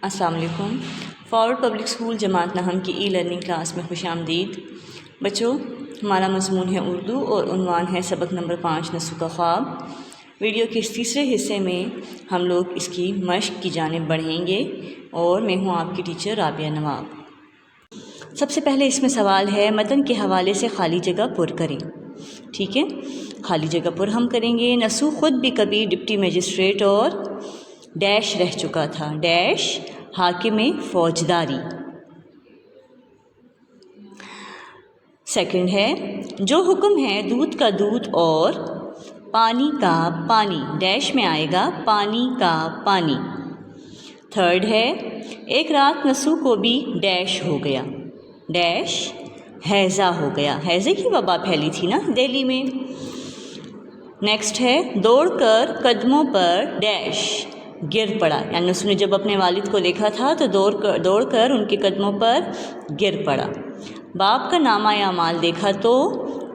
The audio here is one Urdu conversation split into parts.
السلام علیکم۔ فارورڈ پبلک اسکول جماعت نہم کی ای لرننگ کلاس میں خوش آمدید۔ بچوں، ہمارا مضمون ہے اردو اور عنوان ہے سبق نمبر 5 نسو کا خواب۔ ویڈیو کے اس تیسرے حصے میں ہم لوگ اس کی مشق کی جانب بڑھیں گے اور میں ہوں آپ کی ٹیچر رابعہ نواب۔ سب سے پہلے اس میں سوال ہے متن کے حوالے سے خالی جگہ پر کریں۔ ٹھیک ہے، خالی جگہ پر ہم کریں گے۔ نسو خود بھی کبھی ڈپٹی مجسٹریٹ اور ڈیش رہ چکا تھا، ڈیش حاکم فوجداری۔ سیکنڈ ہے جو حکم ہے دودھ کا دودھ اور پانی کا پانی، ڈیش میں آئے گا پانی کا پانی۔ تھرڈ ہے ایک رات نسو کو بھی ڈیش ہو گیا، ڈیش ہیضہ ہو گیا، ہیضے کی وبا پھیلی تھی نا دہلی میں۔ نیکسٹ ہے دوڑ کر قدموں پر ڈیش گر پڑا، یعنی نسو نے جب اپنے والد کو دیکھا تھا تو دوڑ کر ان کے قدموں پر گر پڑا۔ باپ کا نامہ اعمال دیکھا تو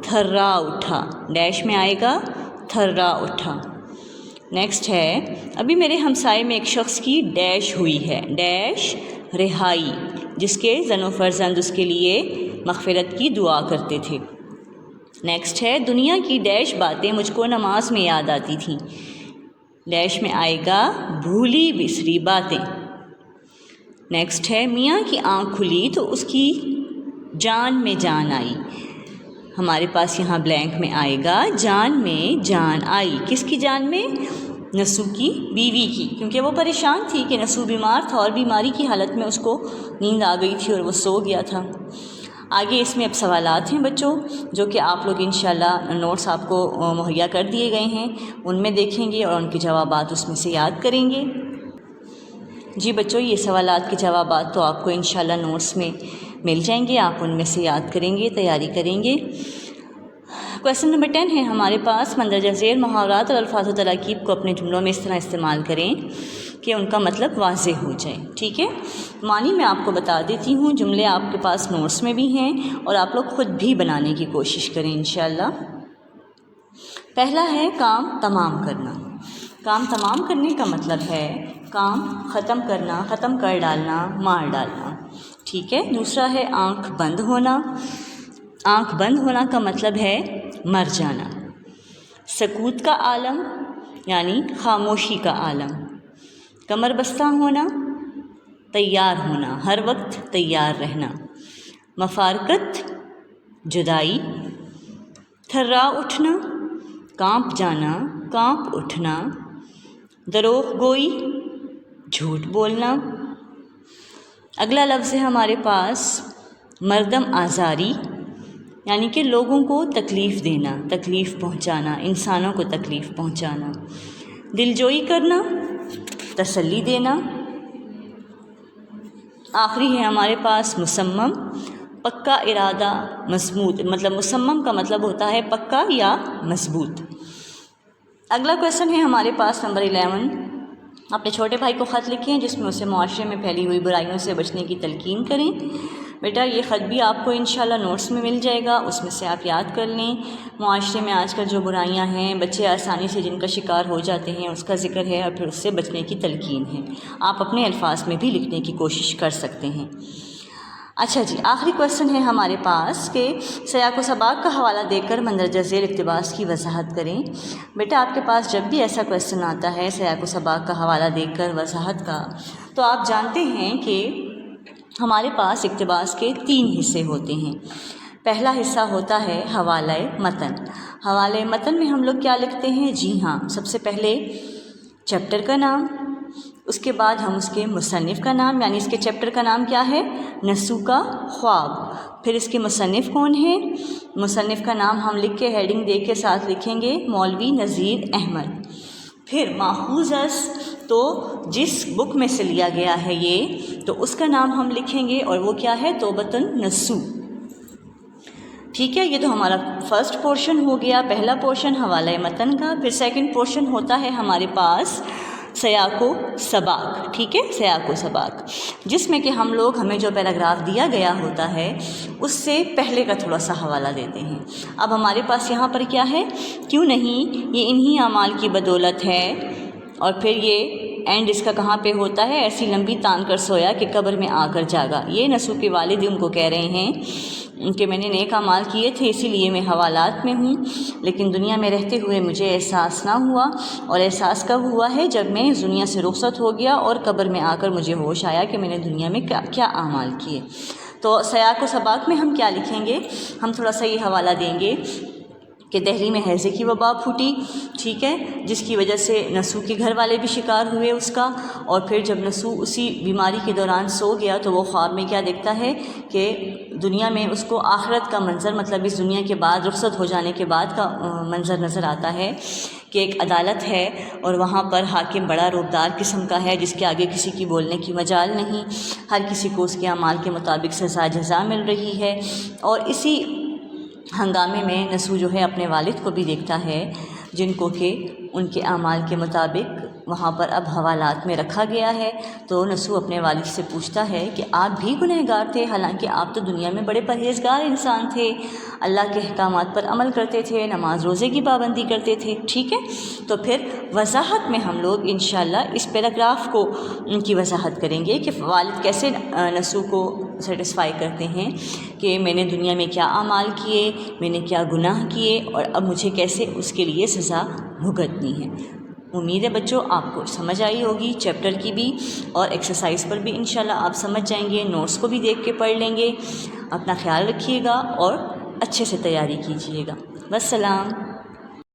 تھرا اٹھا، ڈیش میں آئے گا تھرا اٹھا۔ نیکسٹ ہے ابھی میرے ہمسائے میں ایک شخص کی ڈیش ہوئی ہے، ڈیش رہائی، جس کے زن و فرزند اس کے لیے مغفرت کی دعا کرتے تھے۔ نیکسٹ ہے دنیا کی ڈیش باتیں مجھ کو نماز میں یاد آتی تھیں، ڈیش میں آئے گا بھولی بسری باتیں۔ نیکسٹ ہے میاں کی آنکھ کھلی تو اس کی جان میں جان آئی، ہمارے پاس یہاں بلینک میں آئے گا جان میں جان آئی، کس کی جان میں؟ نسو کی بیوی کی، کیونکہ وہ پریشان تھی کہ نسو بیمار تھا اور بیماری کی حالت میں اس کو نیند آ گئی تھی اور وہ سو گیا تھا۔ آگے اس میں اب سوالات ہیں بچوں، جو کہ آپ لوگ انشاءاللہ نوٹس آپ کو مہیا کر دیے گئے ہیں، ان میں دیکھیں گے اور ان کے جوابات اس میں سے یاد کریں گے۔ جی بچوں، یہ سوالات کے جوابات تو آپ کو انشاءاللہ نوٹس میں مل جائیں گے، آپ ان میں سے یاد کریں گے، تیاری کریں گے۔ کویسچن نمبر 10 ہے ہمارے پاس مندرجہ ذیل محاورات اور الفاظ و تراکیب کو اپنے جملوں میں اس طرح استعمال کریں کہ ان کا مطلب واضح ہو جائے۔ ٹھیک ہے، معنی میں آپ کو بتا دیتی ہوں، جملے آپ کے پاس نوٹس میں بھی ہیں اور آپ لوگ خود بھی بنانے کی کوشش کریں انشاءاللہ۔ پہلا ہے کام تمام کرنا۔ کام تمام کرنے کا مطلب ہے کام ختم کرنا، ختم کر ڈالنا، مار ڈالنا۔ ٹھیک ہے، دوسرا ہے آنکھ بند ہونا۔ آنکھ بند ہونا کا مطلب ہے مر جانا۔ سکوت کا عالم یعنی خاموشی کا عالم۔ کمر بستہ ہونا، تیار ہونا، ہر وقت تیار رہنا۔ مفارقت جدائی۔ تھرا اٹھنا، کانپ جانا، کانپ اٹھنا۔ دروغ گوئی، جھوٹ بولنا۔ اگلا لفظ ہے ہمارے پاس مردم آزاری، یعنی کہ لوگوں کو تکلیف دینا، تکلیف پہنچانا، انسانوں کو تکلیف پہنچانا۔ دلجوئی کرنا، تسلی دینا۔ آخری ہے ہمارے پاس مصمم، پکا ارادہ مضبوط، مطلب مصمم کا مطلب ہوتا ہے پکا یا مضبوط۔ اگلا کویسچن ہے ہمارے پاس نمبر 11، اپنے چھوٹے بھائی کو خط لکھیں جس میں اسے معاشرے میں پھیلی ہوئی برائیوں سے بچنے کی تلقین کریں۔ بیٹا یہ خط بھی آپ کو انشاءاللہ نوٹس میں مل جائے گا، اس میں سے آپ یاد کر لیں۔ معاشرے میں آج کل جو برائیاں ہیں، بچے آسانی سے جن کا شکار ہو جاتے ہیں، اس کا ذکر ہے اور پھر اس سے بچنے کی تلقین ہے۔ آپ اپنے الفاظ میں بھی لکھنے کی کوشش کر سکتے ہیں۔ اچھا جی، آخری کویسچن ہے ہمارے پاس کہ سیاق و سباق کا حوالہ دے کر مندرجہ ذیل اقتباس کی وضاحت کریں۔ بیٹا آپ کے پاس جب بھی ایسا کویسچن آتا ہے سیاق و سباق کا حوالہ دے کر وضاحت کا، تو آپ جانتے ہیں کہ ہمارے پاس اقتباس کے 3 حصے ہوتے ہیں۔ پہلا حصہ ہوتا ہے حوالہ متن۔ حوالہ متن میں ہم لوگ کیا لکھتے ہیں؟ جی ہاں، سب سے پہلے چیپٹر کا نام، اس کے بعد ہم اس کے مصنف کا نام، یعنی اس کے چیپٹر کا نام کیا ہے؟ نسو کا خواب۔ پھر اس کے مصنف کون ہے؟ مصنف کا نام ہم لکھ کے ہیڈنگ دے کے ساتھ لکھیں گے مولوی نذیر احمد۔ پھر ماخوذ از، تو جس بک میں سے لیا گیا ہے یہ، تو اس کا نام ہم لکھیں گے اور وہ کیا ہے؟ توبۃ النسو۔ ٹھیک ہے، یہ تو ہمارا فرسٹ پورشن ہو گیا، پہلا پورشن حوالہ متن کا۔ پھر سیکنڈ پورشن ہوتا ہے ہمارے پاس سیاق و سباق۔ ٹھیک ہے، سیاق و سباق، جس میں کہ ہمیں جو پیراگراف دیا گیا ہوتا ہے اس سے پہلے کا تھوڑا سا حوالہ دیتے ہیں۔ اب ہمارے پاس یہاں پر کیا ہے؟ کیوں نہیں، یہ انہی اعمال کی بدولت ہے، اور پھر یہ اینڈ اس کا کہاں پہ ہوتا ہے، ایسی لمبی تان کر سویا کہ قبر میں آ کر جاگا۔ یہ نسو کے والد ان کو کہہ رہے ہیں کہ میں نے نیک اعمال کیے تھے، اسی لیے میں حوالات میں ہوں، لیکن دنیا میں رہتے ہوئے مجھے احساس نہ ہوا، اور احساس کب ہوا ہے، جب میں اس دنیا سے رخصت ہو گیا اور قبر میں آ کر مجھے ہوش آیا کہ میں نے دنیا میں کیا اعمال کیے۔ تو سیاق و سباق میں ہم کیا لکھیں گے، ہم تھوڑا سا یہ حوالہ دیں گے کہ دہلی میں ہیضے کی وبا پھوٹی، ٹھیک ہے، جس کی وجہ سے نسو کے گھر والے بھی شکار ہوئے اس کا، اور پھر جب نسو اسی بیماری کے دوران سو گیا تو وہ خواب میں کیا دیکھتا ہے کہ دنیا میں اس کو آخرت کا منظر، مطلب اس دنیا کے بعد رخصت ہو جانے کے بعد کا منظر نظر آتا ہے کہ ایک عدالت ہے اور وہاں پر حاکم بڑا روبدار قسم کا ہے، جس کے آگے کسی کی بولنے کی مجال نہیں، ہر کسی کو اس کے اعمال کے مطابق سزا جزا مل رہی ہے۔ اور اسی ہنگامے میں نسو جو ہے اپنے والد کو بھی دیکھتا ہے، جن کو کہ ان کے اعمال کے مطابق وہاں پر اب حوالات میں رکھا گیا ہے۔ تو نسو اپنے والد سے پوچھتا ہے کہ آپ بھی گنہگار تھے، حالانکہ آپ تو دنیا میں بڑے پرہیزگار انسان تھے، اللہ کے احکامات پر عمل کرتے تھے، نماز روزے کی پابندی کرتے تھے، ٹھیک ہے۔ تو پھر وضاحت میں ہم لوگ انشاءاللہ اس پیراگراف کو ان کی وضاحت کریں گے کہ والد کیسے نسو کو سیٹسفائی کرتے ہیں کہ میں نے دنیا میں کیا اعمال کیے، میں نے کیا گناہ کیے، اور اب مجھے کیسے اس کے لیے سزا بھگتنی ہے۔ امید ہے بچوں آپ کو سمجھ آئی ہوگی، چیپٹر کی بھی اور ایکسرسائز پر بھی انشاءاللہ آپ سمجھ جائیں گے، نوٹس کو بھی دیکھ کے پڑھ لیں گے۔ اپنا خیال رکھیے گا اور اچھے سے تیاری کیجیے گا۔ والسلام۔